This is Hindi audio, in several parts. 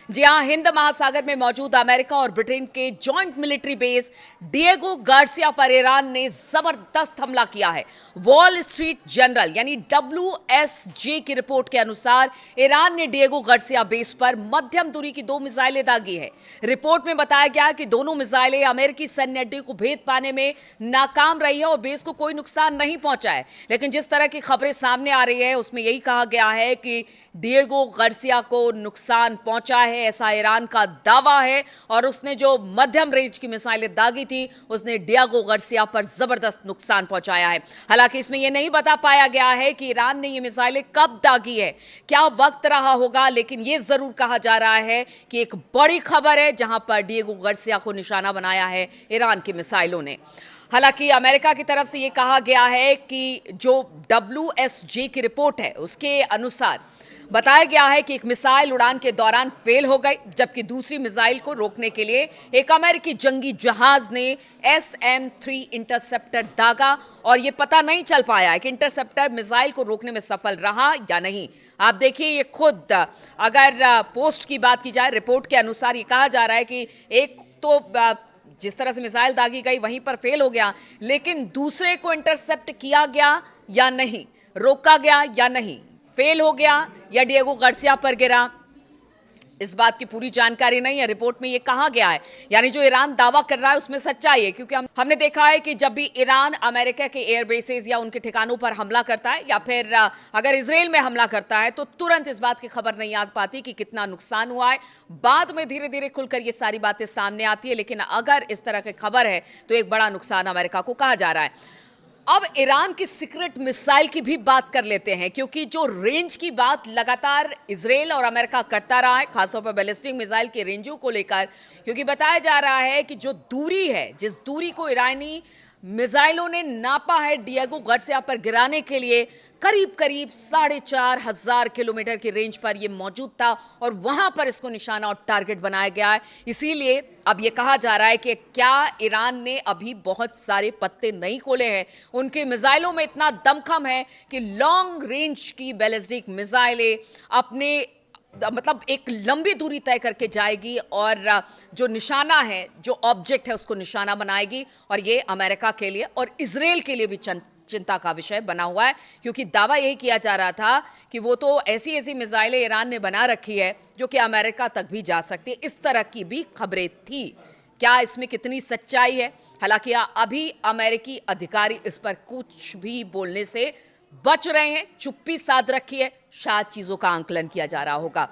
जी हां, हिंद महासागर में मौजूद अमेरिका और ब्रिटेन के joint military base Diego Garcia पर ईरान ने जबरदस्त हमला किया है। वॉल स्ट्रीट जनरल यानी WSJ की रिपोर्ट के अनुसार ईरान ने डिएगो गार्सिया बेस पर मध्यम दूरी की 2 मिसाइलें दागी है। रिपोर्ट में बताया गया कि दोनों मिसाइलें अमेरिकी सैन्य अड्डे को भेद पाने में नाकाम रही है और बेस को कोई नुकसान नहीं पहुंचा है। लेकिन जिस तरह की खबरें सामने आ रही है उसमें यही कहा गया है कि डिएगो गार्सिया को नुकसान पहुंचा है, ऐसा ईरान का दावा है। और उसने जो मध्यम रेंज की मिसाइलें दागी थी उसने डिएगो गार्सिया पर जबरदस्त नुकसान पहुंचाया है। हालांकि इसमें यह नहीं बता पाया गया है कि ईरान ने ये मिसाइलें कब दागी है, क्या वक्त रहा होगा, लेकिन यह जरूर कहा जा रहा है कि एक बड़ी खबर है जहां पर डिएगो गार्सिया को निशाना बनाया है ईरान की मिसाइलों ने। हालांकि अमेरिका की तरफ से यह कहा गया है कि जो WSJ की रिपोर्ट है उसके अनुसार बताया गया है कि एक मिसाइल उड़ान के दौरान फेल हो गई, जबकि दूसरी मिसाइल को रोकने के लिए एक अमेरिकी जंगी जहाज ने SM-3 इंटरसेप्टर दागा और यह पता नहीं चल पाया है कि इंटरसेप्टर मिसाइल को रोकने में सफल रहा या नहीं। आप देखिए, ये खुद अगर पोस्ट की बात की जाए, रिपोर्ट के अनुसार ये कहा जा रहा है कि एक तो जिस तरह से मिसाइल दागी गई वहीं पर फेल हो गया, लेकिन दूसरे को इंटरसेप्ट किया गया या नहीं, रोका गया या नहीं, फेल हो गया या डिएगो गार्सिया पर गिरा, इस बात की पूरी जानकारी नहीं है। रिपोर्ट में यह कहा गया है, यानी जो ईरान दावा कर रहा है उसमें सच्चाई है, क्योंकि हमने देखा है कि जब भी ईरान अमेरिका के एयरबेसेस या उनके ठिकानों पर हमला करता है या फिर अगर इजराइल में हमला करता है तो तुरंत इस बात की खबर नहीं आ पाती कि कितना नुकसान हुआ है। बाद में धीरे धीरे खुलकर ये सारी बातें सामने आती है, लेकिन अगर इस तरह की खबर है तो एक बड़ा नुकसान अमेरिका को कहा जा रहा है। अब ईरान की सीक्रेट मिसाइल की भी बात कर लेते हैं, क्योंकि जो रेंज की बात लगातार इजराइल और अमेरिका करता रहा है, खासतौर पर बैलिस्टिक मिसाइल के रेंजों को लेकर, क्योंकि बताया जा रहा है कि जो दूरी है, जिस दूरी को ईरानी मिसाइलों ने नापा है डिएगो गार्सिया पर गिराने के लिए, करीब करीब 4,500 किलोमीटर की रेंज पर यह मौजूद था और वहां पर इसको निशाना और टारगेट बनाया गया है। इसीलिए अब यह कहा जा रहा है कि क्या ईरान ने अभी बहुत सारे पत्ते नहीं खोले हैं, उनके मिसाइलों में इतना दमखम है कि लॉन्ग रेंज की बैलिस्टिक मिसाइलें अपने मतलब एक लंबी दूरी तय करके जाएगी और जो निशाना है, जो ऑब्जेक्ट है, उसको निशाना बनाएगी। और ये अमेरिका के लिए और इजराइल के लिए भी चिंता का विषय बना हुआ है, क्योंकि दावा यही किया जा रहा था कि वो तो ऐसी ऐसी मिसाइलें ईरान ने बना रखी है जो कि अमेरिका तक भी जा सकती है। इस तरह की भी खबरें थी। क्या इसमें कितनी सच्चाई है? हालांकि अभी अमेरिकी अधिकारी इस पर कुछ भी बोलने से बच रहे हैं, चुप्पी साध रखी है, शायद चीजों का आंकलन किया जा रहा होगा।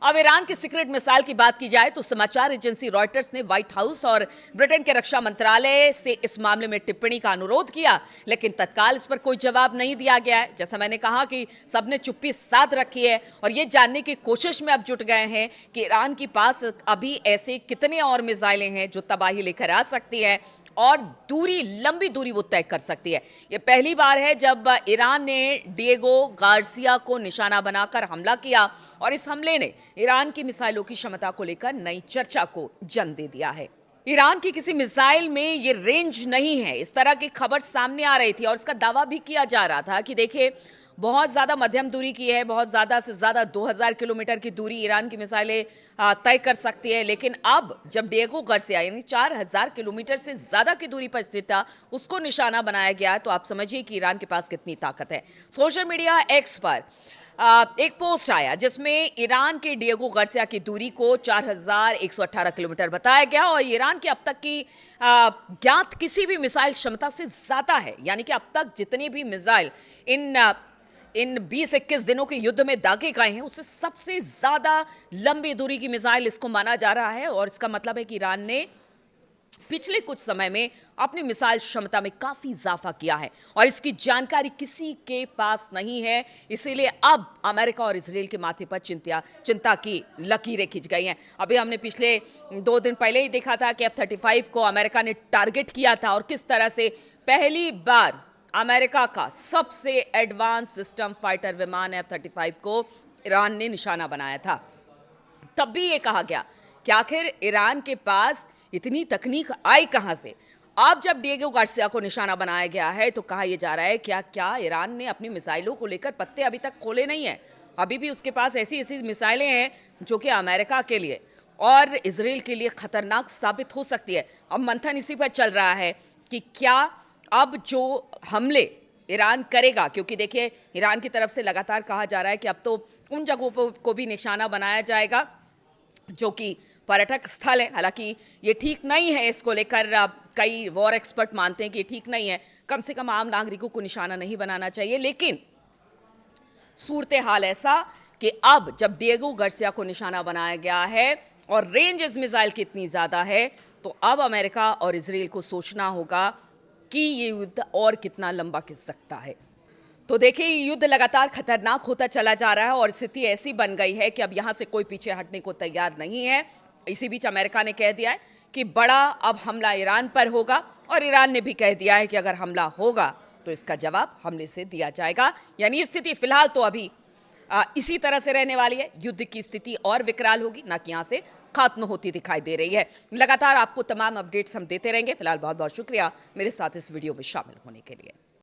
अब ईरान की सीक्रेट मिसाइल की बात की जाए तो समाचार एजेंसी रॉयटर्स ने व्हाइट हाउस और ब्रिटेन के रक्षा मंत्रालय से इस मामले में टिप्पणी का अनुरोध किया, लेकिन तत्काल इस पर कोई जवाब नहीं दिया गया है। जैसा मैंने कहा कि सबने चुप्पी साध रखी है और ये जानने की कोशिश में अब जुट गए हैं कि ईरान के पास अभी ऐसे कितने और मिसाइलें हैं जो तबाही लेकर आ सकती है और दूरी, लंबी दूरी वो तय कर सकती है। यह पहली बार है जब ईरान ने डिएगो गार्सिया को निशाना बनाकर हमला किया और इस हमले ने ईरान की मिसाइलों की क्षमता को लेकर नई चर्चा को जन्म दे दिया है। ईरान की किसी मिसाइल में ये रेंज नहीं है, इस तरह की खबर सामने आ रही थी और इसका दावा भी किया जा रहा था कि देखिए, बहुत ज़्यादा मध्यम दूरी की है, बहुत ज़्यादा से ज़्यादा 2000 किलोमीटर की दूरी ईरान की मिसाइलें तय कर सकती है। लेकिन अब जब डिएगो गार्सिया यानी 4000 किलोमीटर से ज़्यादा की दूरी पर स्थित था, उसको निशाना बनाया गया, तो आप समझिए कि ईरान के पास कितनी ताकत है। सोशल मीडिया एक्स पर एक पोस्ट आया जिसमें ईरान के डिएगो गार्सिया की दूरी को 4118 किलोमीटर बताया गया और ईरान की अब तक की ज्ञात किसी भी मिसाइल क्षमता से ज़्यादा है। यानी कि अब तक जितनी भी मिसाइल इन 20-21 दिनों के युद्ध में दागे गए हैं, उससे सबसे ज्यादा लंबी दूरी की मिसाइल इसको माना जा रहा है। और इसका मतलब है कि ईरान ने पिछले कुछ समय में अपनी मिसाइल क्षमता में काफी इजाफा किया है और इसकी जानकारी किसी के पास नहीं है। इसीलिए अब अमेरिका और इजराइल के माथे पर चिंता की लकीरें खींच गई हैं। अभी हमने पिछले 2 दिन पहले ही देखा था कि F-35 को अमेरिका ने टारगेट किया था और किस तरह से पहली बार अमेरिका का सबसे एडवांस सिस्टम फाइटर विमान F-35 को ईरान ने निशाना बनाया था। तब भी ये कहा गया कि आखिर ईरान के पास इतनी तकनीक आई कहां से। अब जब डिएगो गार्सिया को निशाना बनाया गया है तो कहा यह जा रहा है क्या ईरान ने अपनी मिसाइलों को लेकर पत्ते अभी तक खोले नहीं है। अभी भी उसके पास ऐसी ऐसी मिसाइलें हैं जो कि अमेरिका के लिए और इजराइल के लिए खतरनाक साबित हो सकती है। अब मंथन इसी पर चल रहा है कि क्या अब जो हमले ईरान करेगा, क्योंकि देखिए ईरान की तरफ से लगातार कहा जा रहा है कि अब तो उन जगहों को भी निशाना बनाया जाएगा जो कि पर्यटक स्थल है। हालांकि ये ठीक नहीं है, इसको लेकर कई वॉर एक्सपर्ट मानते हैं कि ये ठीक नहीं है, कम से कम आम नागरिकों को निशाना नहीं बनाना चाहिए। लेकिन सूरत हाल ऐसा कि अब जब डिएगो गार्सिया को निशाना बनाया गया है और रेंज इस मिसाइल की इतनी ज़्यादा है, तो अब अमेरिका और इजराइल को सोचना होगा कि ये युद्ध और कितना लंबा खिंच सकता है। तो देखिए ये युद्ध लगातार खतरनाक होता चला जा रहा है और स्थिति ऐसी बन गई है कि अब यहाँ से कोई पीछे हटने को तैयार नहीं है। इसी बीच अमेरिका ने कह दिया है कि बड़ा अब हमला ईरान पर होगा और ईरान ने भी कह दिया है कि अगर हमला होगा तो इसका जवाब हमले से दिया जाएगा। यानी स्थिति फिलहाल तो अभी इसी तरह से रहने वाली है। युद्ध की स्थिति और विकराल होगी, ना कि यहाँ से खत्म होती दिखाई दे रही है। लगातार आपको तमाम अपडेट्स हम देते रहेंगे। फिलहाल बहुत बहुत शुक्रिया मेरे साथ इस वीडियो में शामिल होने के लिए।